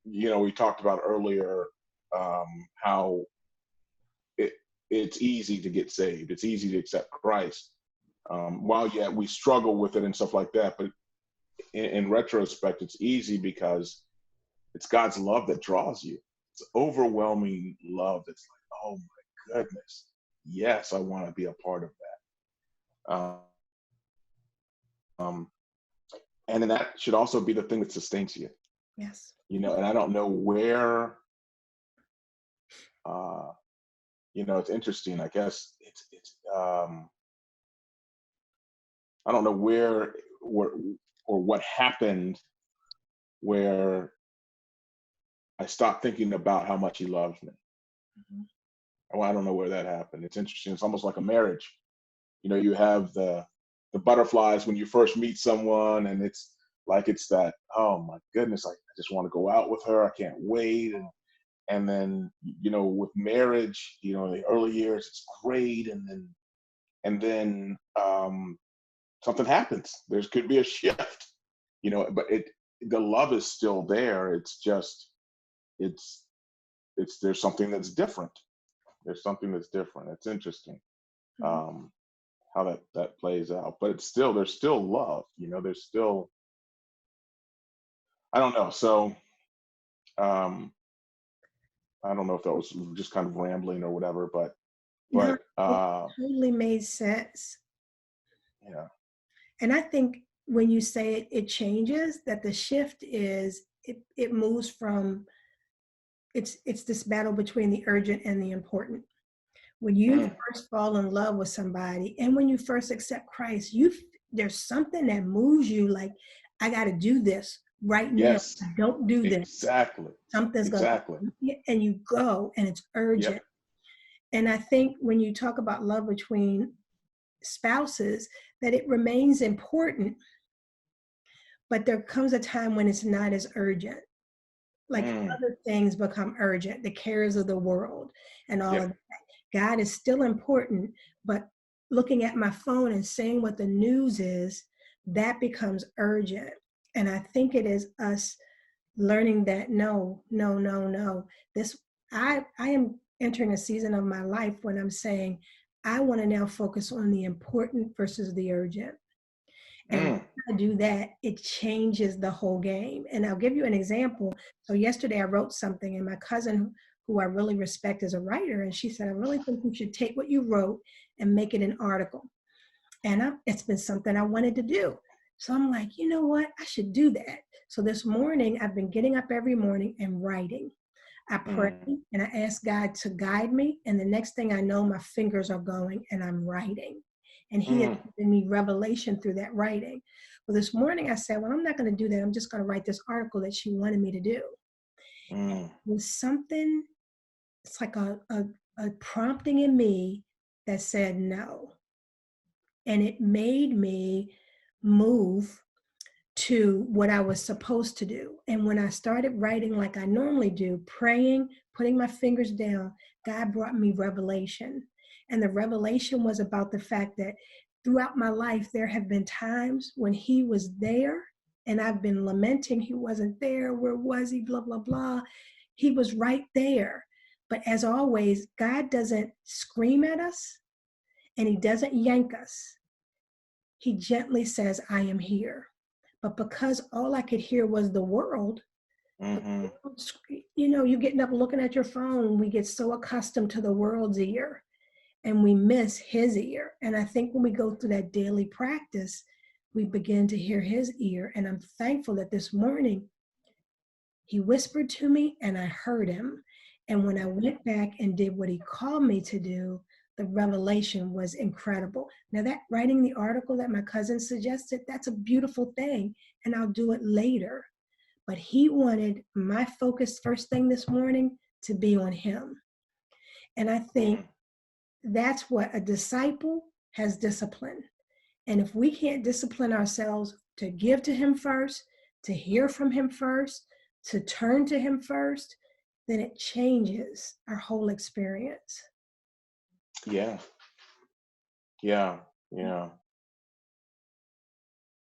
we talked about earlier, how it it's easy to get saved. It's easy to accept Christ. While yet we struggle with it and stuff like that, but in retrospect, it's easy because it's God's love that draws you. It's overwhelming love. That's like, oh my goodness, yes, I want to be a part of that. Um, and then that should also be the thing that sustains you. Yes. And I don't know where. Uh, it's interesting. I guess it's. I don't know where or what happened where I stopped thinking about how much he loves me. Mhm. Well, I don't know where that happened. It's interesting. It's almost like a marriage. You have the butterflies when you first meet someone, and it's like it's that, oh my goodness, I just want to go out with her. I can't wait. And then with marriage, in the early years, it's great, and then something happens. There could be a shift, but the love is still there. It's just it's there's something that's different. There's something that's different. It's interesting. Mhm. Um, how that plays out. But there's still love. There's still, I don't know. So um, I don't know if that was just kind of rambling or whatever, but No, but it uh, totally made sense. yeah. And I think when you say it changes, that the shift is it moves from it's this battle between the urgent and the important. When you Mm, first fall in love with somebody and when you first accept Christ, there's something that moves you like, I got to do this right now. yes, I don't do this, exactly, something's going exactly. to, and you go and it's urgent. Yep. And I think when you talk about love between spouses, that it remains important, but there comes a time when it's not as urgent. Like Mm, other things become urgent, the cares of the world and all of yep. that. God is still important, but looking at my phone and seeing what the news is, that becomes urgent. And I think it is us learning that no, no, no, no. This I am entering a season of my life when I'm saying I want to now focus on the important versus the urgent. And when Mm, I do that, it changes the whole game. And I'll give you an example. So yesterday I wrote something, and my cousin, who I really respect as a writer, and she said, I really think you should take what you wrote and make it an article. And it's been something I wanted to do. So I'm like, you know what? I should do that. So this morning, I've been getting up every morning and writing. I pray mm, and I ask God to guide me. And the next thing I know, my fingers are going and I'm writing. And He has mm, given me revelation through that writing. Well, this morning I said, well, I'm not going to do that. I'm just going to write this article that she wanted me to do. And mm, it was something, it's like a prompting in me that said no. And it made me move to what I was supposed to do. And when I started writing like I normally do, praying, putting my fingers down, God brought me revelation. And the revelation was about the fact that throughout my life, there have been times when He was there and I've been lamenting He wasn't there. Where was He? Blah, blah, blah. He was right there. But as always, God doesn't scream at us and He doesn't yank us. He gently says, I am here. But because all I could hear was the world, mm, you getting up looking at your phone, we get so accustomed to the world's ear and we miss His ear. And I think when we go through that daily practice, we begin to hear His ear. And I'm thankful that this morning He whispered to me and I heard Him. And when I went back and did what He called me to do, the revelation was incredible. Now, that writing the article that my cousin suggested, that's a beautiful thing. And I'll do it later. But He wanted my focus first thing this morning to be on Him. And I think mm. that's what a disciple has discipline. And if we can't discipline ourselves to give to Him first, to hear from Him first, to turn to Him first, then it changes our whole experience. Yeah, yeah, yeah.